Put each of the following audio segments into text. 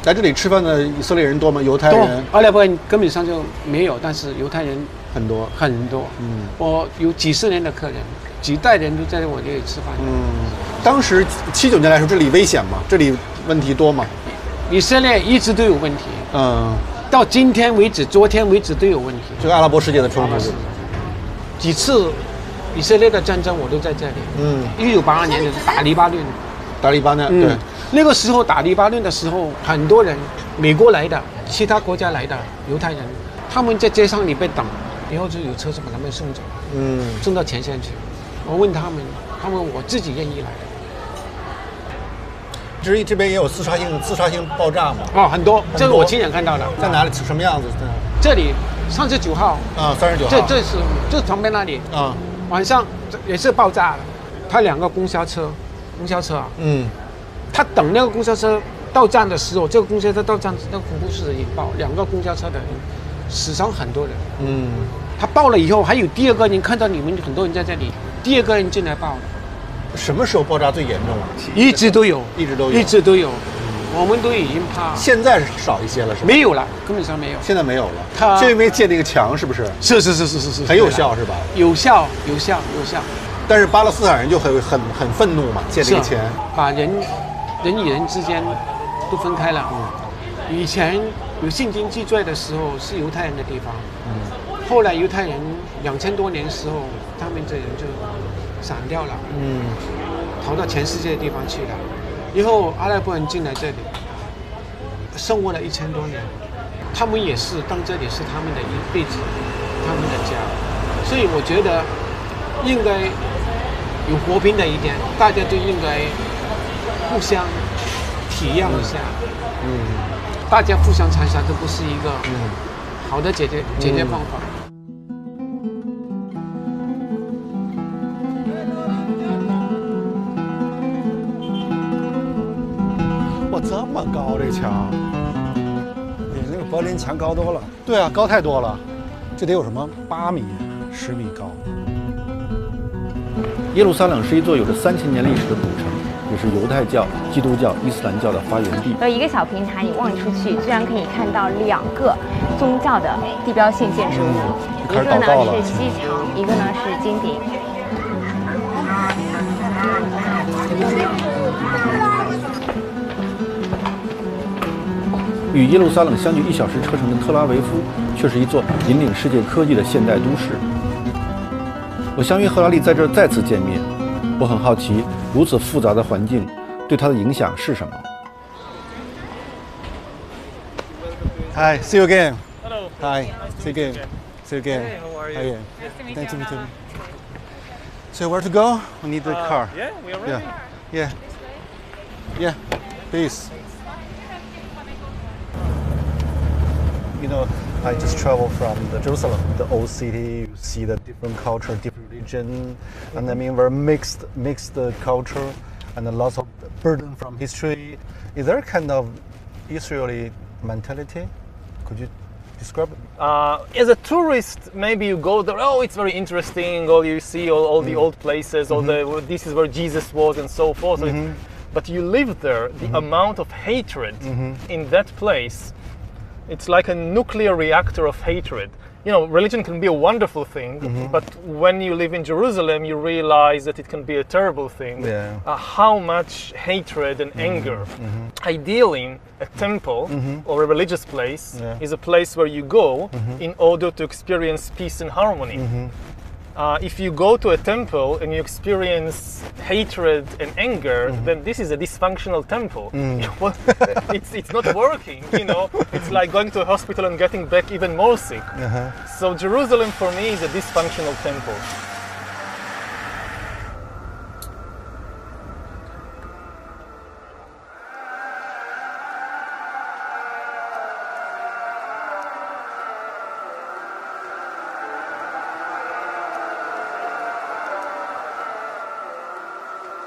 来这里吃饭的以色列人多吗？犹太人？阿拉伯人根本上就没有，但是犹太人很多很多。我有几十年的客人，几代人都在我这里吃饭。当时79年来说，这里危险吗？这里问题多吗？以色列一直都有问题。到今天为止，昨天为止都有问题。这个阿拉伯世界的冲突，几次以色列的战争我都在这里。1982年的打黎巴嫩。打黎巴嫩，对。那个时候打黎巴嫩的时候，很多人，美国来的，其他国家来的犹太人，他们在街上里被等，然后就有车子把他们送走，送到前线去。我问他们我自己愿意来的。这边也有自杀性爆炸嘛？很多，这个我亲眼看到的。在哪里？什么样子？这里39号39号。这旁边那里晚上也是爆炸了。他2个公交车他等那个公交车到站的时候，这个公交车到站，那个恐怖事件引爆，2个公交车的人死伤很多人。他爆了以后，还有第2个人看到你们很多人在这里，第2个人进来爆了。什么时候爆炸最严重啊？一直都有。我们都已经怕。现在是少一些了，是吧？没有了，根本上没有。现在没有了。就因为建那个墙，是不是？是，很有效，是吧？有效。但是巴勒斯坦人就很愤怒嘛，建这个墙，把人与人之间都分开了。以前有圣经记载的时候是犹太人的地方，后来犹太人2000多年时候，他们这人就散掉了，逃到全世界的地方去了。以后阿拉伯人进来这里，生活了1000多年，他们也是当这里是他们的一辈子，他们的家。所以我觉得应该有和平的一点，大家都应该互相体谅一下。大家互相残杀，这不是一个好的解决方法。哇，这么高这墙，比那个柏林墙高多了。对啊，高太多了。这得有什么8米、10米高。耶路撒冷是一座有着3000年历史的古城，也是犹太教、基督教、伊斯兰教的发源地。有一个小平台，你望出去，居然可以看到2个宗教的地标性建筑物，一个呢是西墙，一个呢是金顶。与耶路撒冷相距1小时车程的特拉维夫，却是一座引领世界科技的现代都市。我相约赫拉利在这儿再次见面，我很好奇，如此复杂的环境对他的影响是什么。Hi, see you again. Hello. Hi, see you again. See you again. Hey, how are you? Hi, Nice to meet you. So where to go? We need the car. Yeah, we are ready. Yeah. Please. You know, I just traveled from Jerusalem, the old city. You see the different culture, different religion, and I mean, very mixed culture, and lots of burden from history. Is there a kind of Israeli mentality? Could you describe it? As a tourist, maybe you go there. Oh, it's very interesting. Or you see all the old places. All this is where Jesus was, and so forth. But you live there. The amount of hatred in that place. It's like a nuclear reactor of hatred. You know, religion can be a wonderful thing, but when you live in Jerusalem, you realize that it can be a terrible thing. Yeah. How much hatred and anger. Ideally, a temple or a religious place is a place where you go in order to experience peace and harmony. If you go to a temple and you experience hatred and anger, then this is a dysfunctional temple. It's not working, you know. It's like going to a hospital and getting back even more sick. So Jerusalem for me is a dysfunctional temple.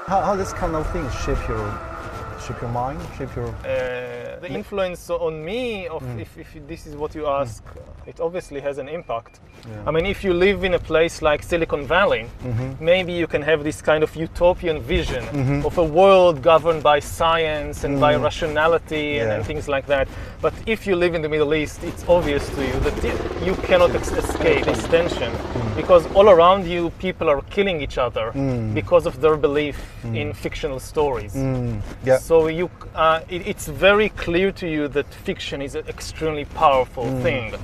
How this kind of things shape your mind, shape your The influence on me of if this is what you ask, it obviously has an impact. I mean, if you live in a place like Silicon Valley, maybe you can have this kind of utopian vision of a world governed by science and by rationality and things like that. But if you live in the Middle East, it's obvious to you that you cannot escape this tension, because all around you people are killing each other because of their belief in fictional stories. So it's very clear to you that fiction is an extremely powerful thing.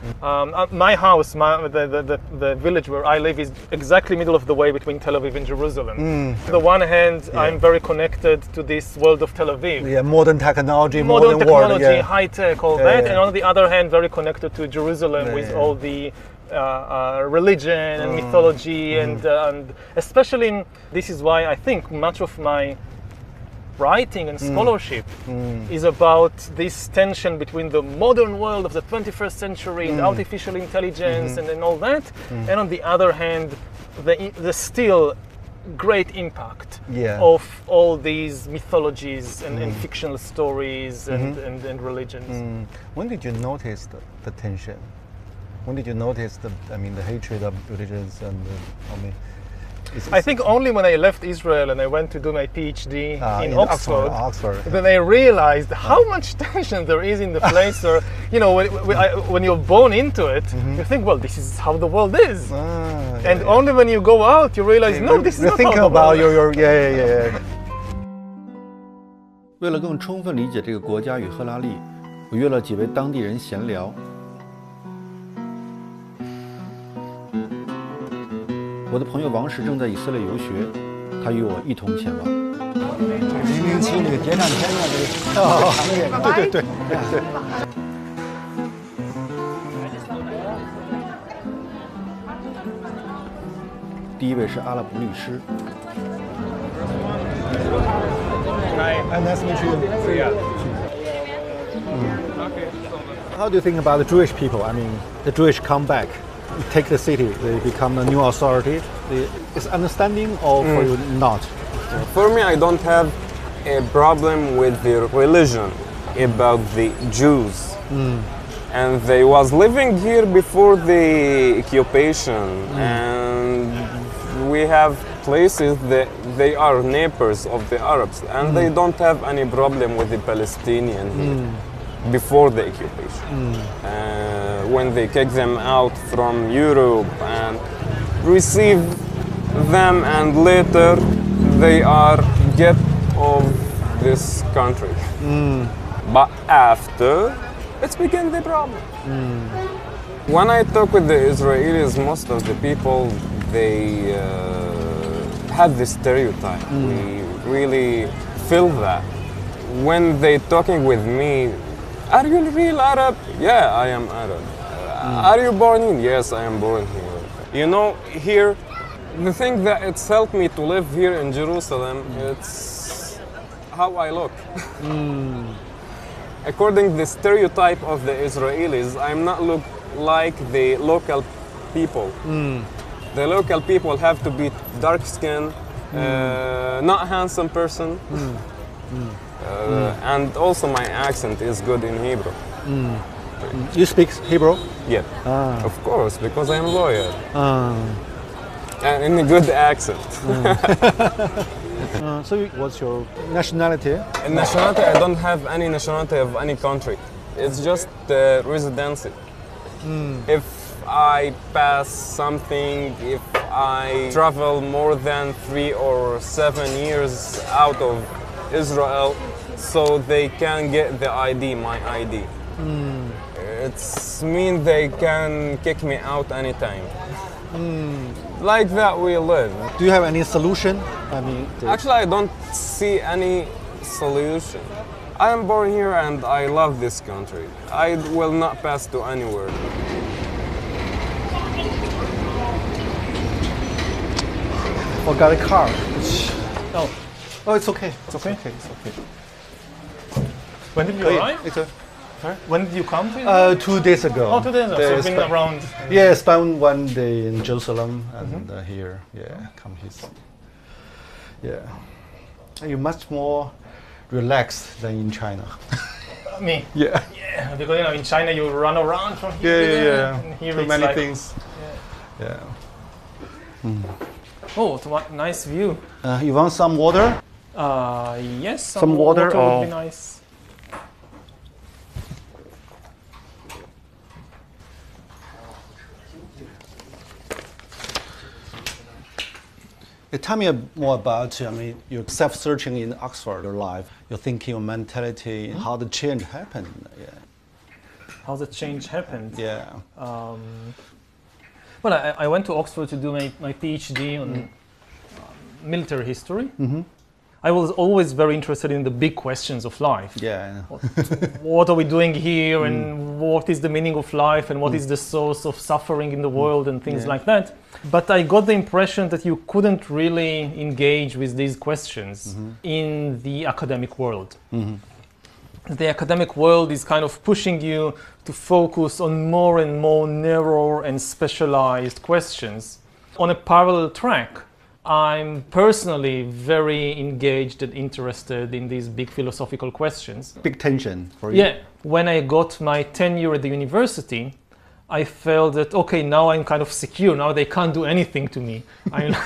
My house, the village where I live, is exactly middle of the way between Tel Aviv and Jerusalem. On the one hand, I'm very connected to this world of Tel Aviv. Yeah, modern technology, modern technology, world, high tech, all that. And on the other hand, very connected to Jerusalem with all the religion and mythology, and especially this is why I think much of my writing and scholarship is about this tension between the modern world of the 21st century and artificial intelligence and all that, and on the other hand, the still great impact of all these mythologies and fictional stories and religions. When did you notice the tension? When did you notice the hatred of religions and I think only when I left Israel and I went to do my PhD in Oxford, then I realized how much tension there is in the place where, when you're born into it, you think, well, this is how the world is. And only when you go out, you realize, no, this is not how the world is. 为了更充分理解这个国家与赫拉利，我约了几位当地人闲聊。我的朋友王石正在以色列游学，他与我一同前往。007那个谍战片啊，这个对。第一位是阿拉伯律师。Nice to meet you. How do you think about the Jewish people? I mean, the Jewish come back, take the city, they become a new authority. Is understanding or for you not? For me, I don't have a problem with the religion about the Jews. And they was living here before the occupation, and we have places that they are neighbors of the Arabs, and they don't have any problem with the Palestinian here before the occupation. When they kick them out from Europe and receive them, and later they are get of this country. But after, it's became the problem. When I talk with the Israelis, most of the people, they have this stereotype. We really feel that. When they talking with me, are you real Arab? Yeah, I am Arab. Are you born in? Yes, I am born here. You know, here, the thing that it's helped me to live here in Jerusalem, it's how I look. According to the stereotype of the Israelis, I'm not look like the local people. The local people have to be dark-skinned, not handsome person, and also my accent is good in Hebrew. You speak Hebrew? Yeah, of course, because I'm a lawyer. And in a good accent. So what's your nationality? Nationality, I don't have any nationality of any country. It's just residency. If I pass something, if I travel more than 3 or 7 years out of Israel, so they can get the ID, my ID. It's mean they can kick me out anytime. Like that we live. Do you have any solution? I mean, actually, I don't see any solution. I am born here and I love this country. I will not pass to anywhere. I got a car. Oh, it's okay. It's okay. It's okay. When did you arrive? When did you come to Israel? 2 days ago. Oh, 2 days ago. So you've been around. Yeah, spent 1 day in Jerusalem and here. Yeah, come here. Yeah. You're much more relaxed than in China. Me. Yeah. Yeah, because in China you run around from here to there, and here Too it's many like, things. Yeah. Oh, it's a nice view. You want some water? Yes, Some water would or- be nice. Tell me more about, your self-searching in Oxford, your life, your thinking, your mentality, how the change happened. Yeah. How the change happened. Yeah. Well, I went to Oxford to do my PhD on military history. I was always very interested in the big questions of life. Yeah. What are we doing here, and what is the meaning of life, and what is the source of suffering in the world, and things like that. But I got the impression that you couldn't really engage with these questions in the academic world. The academic world is kind of pushing you to focus on more and more narrow and specialized questions. On a parallel track, I'm personally very engaged and interested in these big philosophical questions. Big tension for you. Yeah, when I got my tenure at the university, I felt that, okay, now I'm kind of secure. Now they can't do anything to me. I'm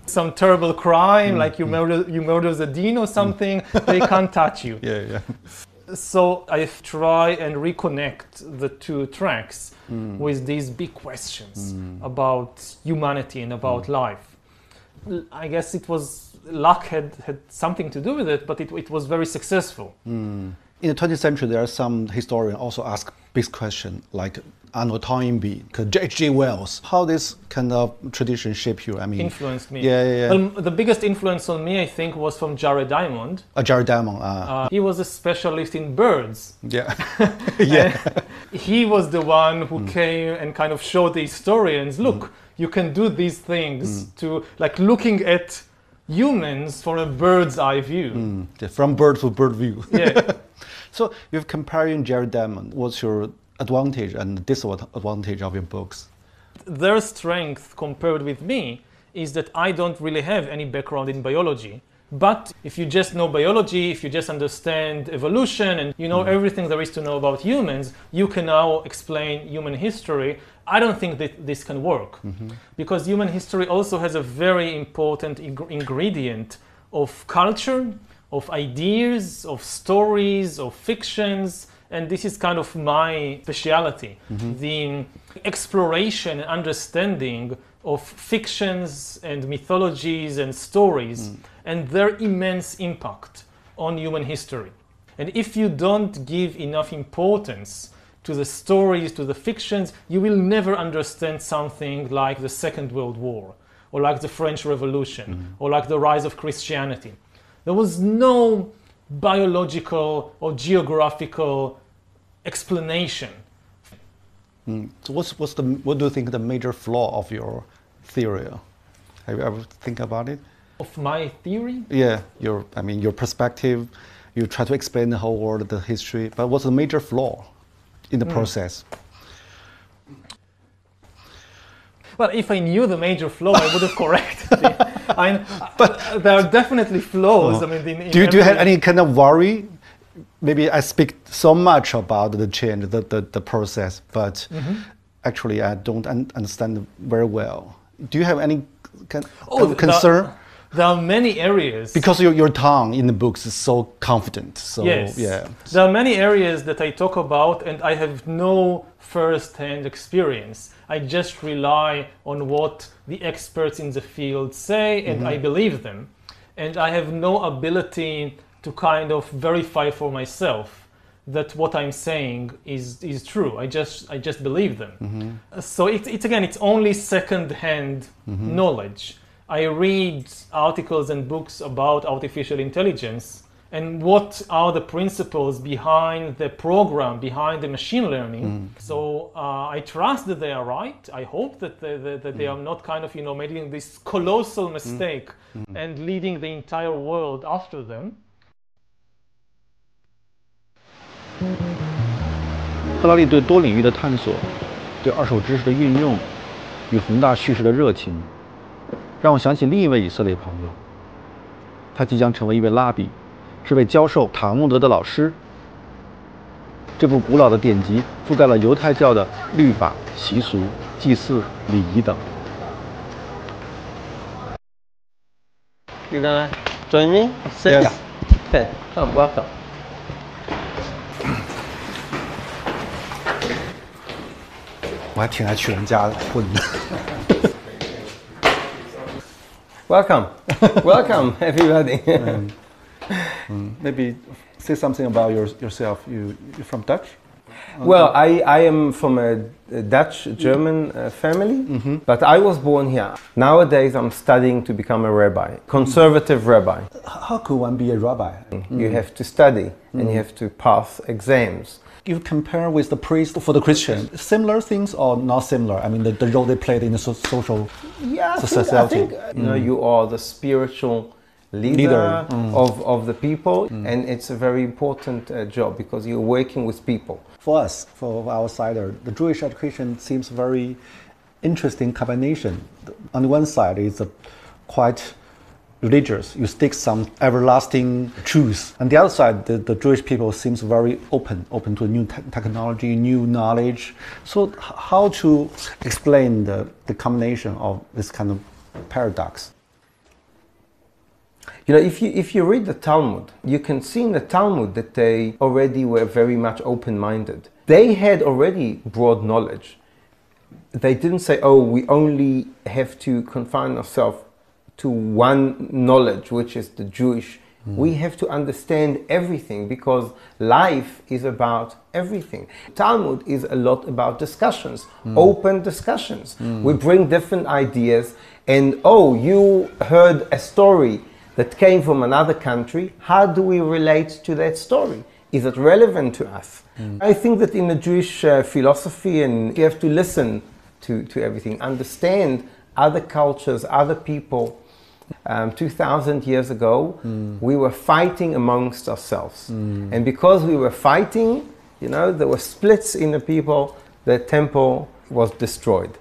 some terrible crime, like you murder the dean or something, they can't touch you. Yeah. So I try and reconnect the two tracks with these big questions about humanity and about life. I guess it was luck had something to do with it, but it was very successful. In the 20th century, there are some historians also ask big questions like Arnold Toynbee, H.G. Wells. How this kind of tradition shaped you? Influenced me. Yeah. Well, the biggest influence on me, I think, was from Jared Diamond. Jared Diamond. He was a specialist in birds. Yeah. Yeah. He was the one who came and kind of showed the historians, look, you can do these things to, like, looking at humans from a bird's eye view. From bird to bird view. Yeah. So you're comparing Jared Diamond. What's your advantage and disadvantage of your books? Their strength compared with me is that I don't really have any background in biology. But if you just know biology, if you just understand evolution and you know everything there is to know about humans, you can now explain human history. I don't think that this can work because human history also has a very important ingredient of culture, of ideas, of stories, of fictions. And this is kind of my speciality, the exploration and understanding of fictions and mythologies and stories and their immense impact on human history. And if you don't give enough importance to the stories, to the fictions, you will never understand something like the Second World War, or like the French Revolution, or like the rise of Christianity. There was no biological or geographical explanation. So what do you think the major flaw of your theory? Have you ever think about it? Of my theory? Yeah, your perspective. You try to explain the whole world, the history, but what's the major flaw in the process? Well, if I knew the major flaw, I would have corrected it. But there are definitely flaws. Do you have any kind of worry? Maybe I speak so much about the change, the process, but actually I don't understand very well. Do you have any kind of concern? There are many areas. Because your tongue in the books is so confident. So, yes. Yeah. There are many areas that I talk about and I have no first-hand experience. I just rely on what the experts in the field say and I believe them. And I have no ability to kind of verify for myself that what I'm saying is true. I just believe them. So it's only second-hand knowledge. I read articles and books about artificial intelligence and what are the principles behind the program, behind the machine learning. So I trust that they are right. I hope that they are not kind of, making this colossal mistake and leading the entire world after them. 赫拉利对多领域的探索，对二手知识的运用与宏大叙事的热情，让我想起另一位以色列朋友。他即将成为一位拉比，是位教授塔木德的老师。这部古老的典籍覆盖了犹太教的律法、习俗、祭祀、礼仪等。You gonna join me? Sit. Yes. Okay. Come, welcome. Welcome, welcome everybody. Maybe say something about yourself. You're from Dutch? Well, I am from a Dutch-German family, but I was born here. Nowadays I'm studying to become a rabbi, conservative rabbi. How could one be a rabbi? You have to study and you have to pass exams. You compare with the priest for the Christian, similar things or not similar? I mean, the role they played in the social society. I think you know, you are the spiritual leader of the people, and it's a very important job because you're working with people. For us, for outsider, the Jewish education seems very interesting combination. On the one side, it's a quite religious. You stick some everlasting truth. On the other side, the Jewish people seems very open to new technology, new knowledge. So how to explain the combination of this kind of paradox? You know, if you read the Talmud, you can see in the Talmud that they already were very much open-minded. They had already broad knowledge. They didn't say, oh, we only have to confine ourselves to one knowledge, which is the Jewish. We have to understand everything because life is about everything. Talmud is a lot about discussions, open discussions. We bring different ideas and, oh, you heard a story that came from another country. How do we relate to that story? Is it relevant to us? I think that in the Jewish philosophy, and you have to listen to everything, understand other cultures, other people. 2,000 years ago, we were fighting amongst ourselves. And because we were fighting, you know, there were splits in the people, the temple was destroyed.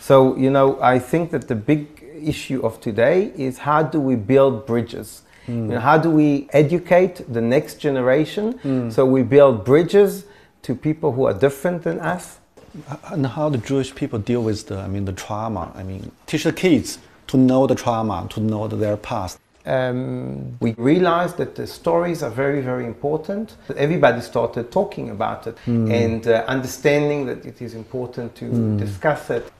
So, you know, I think that the big issue of today is how do we build bridges? You know, how do we educate the next generation so we build bridges to people who are different than us? And how the Jewish people deal with the trauma? I mean, teach the kids to know the trauma, to know their past. We realized that the stories are very, very important. Everybody started talking about it and understanding that it is important to discuss it.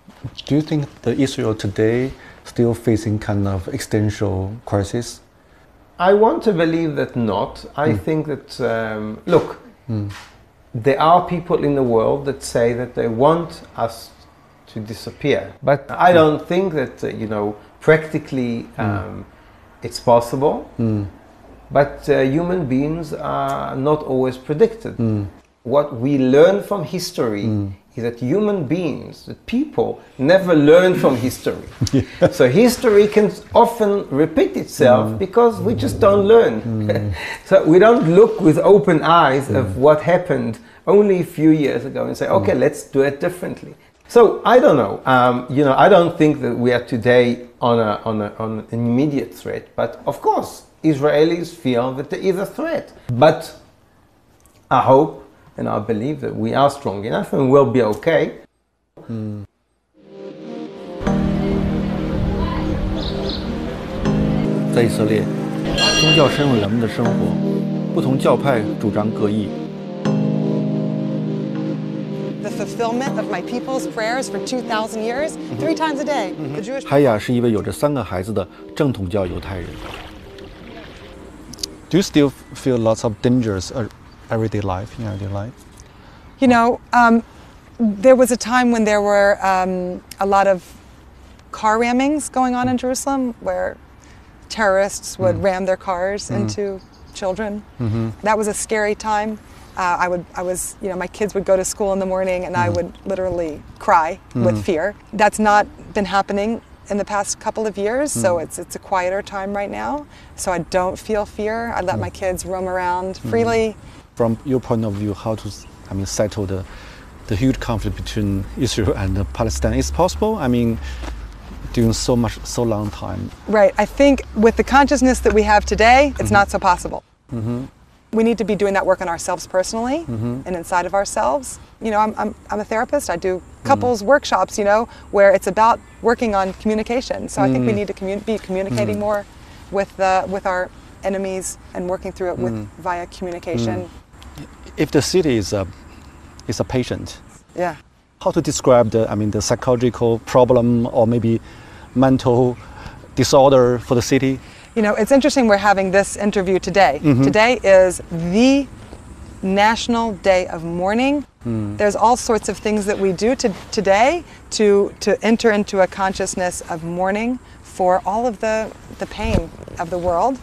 Do you think the Israel today still facing kind of existential crisis? I want to believe that not. I think that, look, there are people in the world that say that they want us to disappear. But I don't think that, you know, practically it's possible. But human beings are not always predicted. What we learn from history is that human beings, that people, never learn from history. So history can often repeat itself because we just don't learn. So we don't look with open eyes of what happened only a few years ago and say, okay, let's do it differently. So I don't know. You know, I don't think that we are today on an immediate threat. But of course, Israelis feel that there is a threat. But I hope and I believe that we are strong enough and we'll be okay. 在以色列，宗教深入人们的生活，不同教派主张各异。 The fulfillment of my people's prayers for 2,000 years, 3 times a day. The Jewish. 海雅是一位有着3个孩子的正统教犹太人。Do you still feel lots of dangers everyday life in everyday life? You know, there was a time when there were a lot of car rammings going on in Jerusalem where terrorists would ram their cars into children. That was a scary time. I was, you know, my kids would go to school in the morning and I would literally cry with fear. That's not been happening in the past couple of years, so it's a quieter time right now. So I don't feel fear. I let my kids roam around freely. From your point of view, how to, settle the huge conflict between Israel and Palestine is possible? I mean, during so long time. Right. I think with the consciousness that we have today, it's not so possible. We need to be doing that work on ourselves personally and inside of ourselves. You know, I'm a therapist. I do couples workshops, you know, where it's about working on communication. So I think we need to be communicating more with our enemies and working through it via communication. If the city is a patient, Yeah. how to describe the psychological problem or maybe mental disorder for the city? You know, it's interesting we're having this interview today. Today is the National Day of Mourning. There's all sorts of things that we do today to enter into a consciousness of mourning for all of the pain of the world.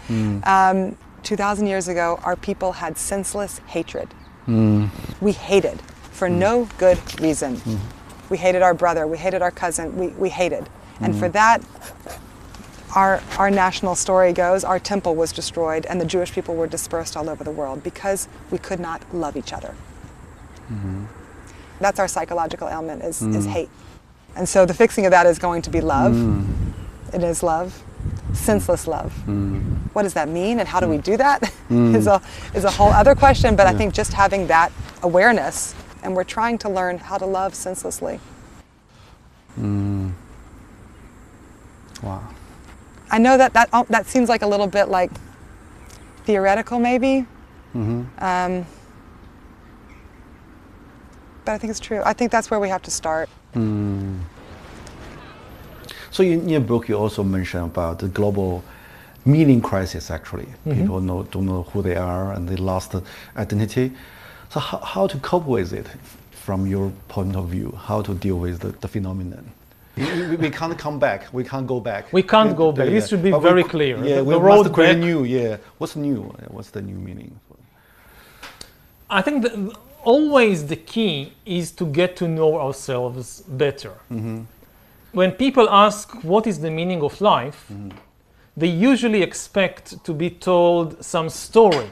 2,000 years ago, our people had senseless hatred. We hated for no good reason. We hated our brother, we hated our cousin, we hated. And for that, our national story goes, our temple was destroyed and the Jewish people were dispersed all over the world because we could not love each other. That's our psychological ailment is hate. And so the fixing of that is going to be love. It is love, senseless love. What does that mean and how do we do that is a whole other question, but I think just having that awareness, and we're trying to learn how to love senselessly. Wow. I know that seems like a little bit like theoretical maybe, but I think it's true. I think that's where we have to start. So in your book, you also mention about the global meaning crisis. Actually, people don't know who they are and they lost identity. So how to cope with it from your point of view? How to deal with the phenomenon? We can't come back. We can't go back. We can't go back. This should be very clear. Yeah, the we road must create back. new. Yeah, what's new? What's the new meaning? I think that always the key is to get to know ourselves better. When people ask what is the meaning of life, they usually expect to be told some story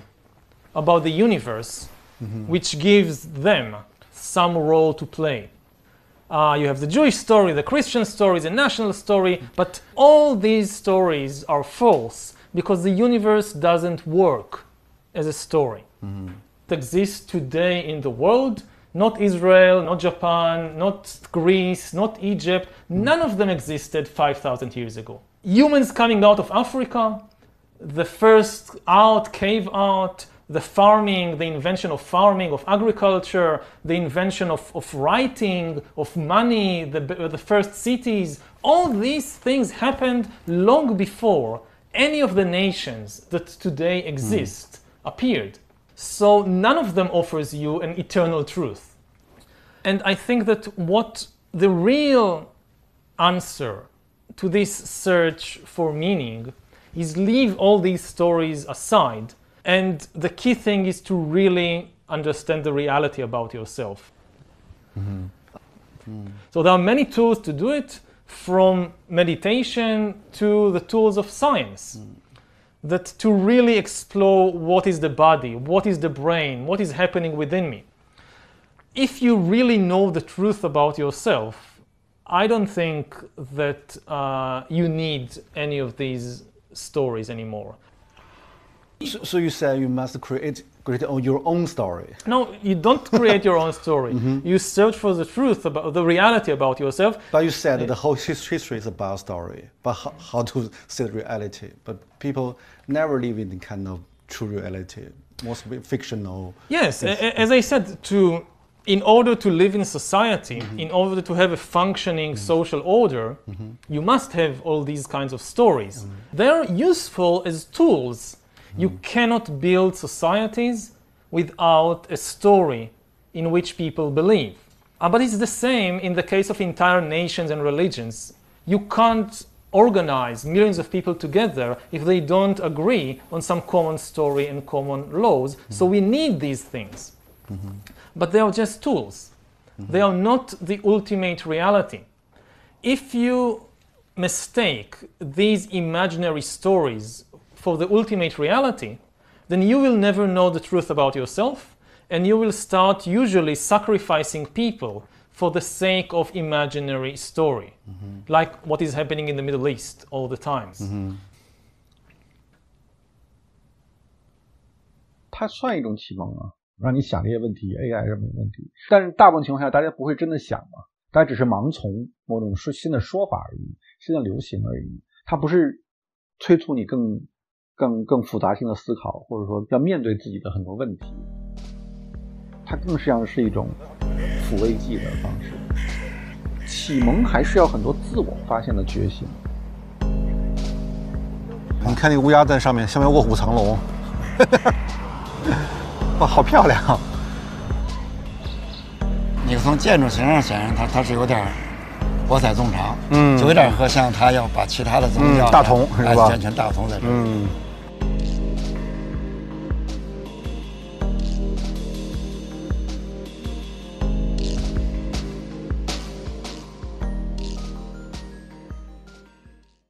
about the universe, which gives them some role to play. You have the Jewish story, the Christian story, the national story, but all these stories are false because the universe doesn't work as a story. It exists today in the world, not Israel, not Japan, not Greece, not Egypt. None of them existed 5,000 years ago. Humans coming out of Africa, the first cave art, the farming, the invention of farming, of agriculture, the invention of writing, of money, the first cities, all these things happened long before any of the nations that today exist appeared. So none of them offers you an eternal truth. And I think that what the real answer to this search for meaning is leave all these stories aside. And the key thing is to really understand the reality about yourself. So there are many tools to do it, from meditation to the tools of science, that to really explore what is the body, what is the brain, what is happening within me. If you really know the truth about yourself, I don't think that you need any of these stories anymore. So you say you must create your own story. No, you don't create your own story. You search for the truth about the reality about yourself. But you said the whole history is about story, but how to see the reality. But people never live in the kind of true reality, mostly fictional. Yes, as I said, in order to live in society, in order to have a functioning social order, you must have all these kinds of stories. They're useful as tools. You cannot build societies without a story in which people believe. But it's the same in the case of entire nations and religions. You can't organize millions of people together if they don't agree on some common story and common laws. So we need these things. But they are just tools. They are not the ultimate reality. If you mistake these imaginary stories for the ultimate reality, then you will never know the truth about yourself, and you will start usually sacrificing people for the sake of imaginary story, like what is happening in the Middle East all the time. 它算一种启蒙啊，让你想这些问题 ，AI 什么问题。但是大部分情况下，大家不会真的想嘛，大家只是盲从某种新的说法而已，新的流行而已。它不是催促你更复杂性的思考，或者说要面对自己的很多问题。它更像是一种抚慰剂的方式。启蒙还是要很多自我发现的觉醒。你看那个乌鸦在上面，下面卧虎藏龙，哇，好漂亮！你从建筑形上显示它是有点博采众长，就有点和像他要把其他的宗教大同是吧？全大同在这里。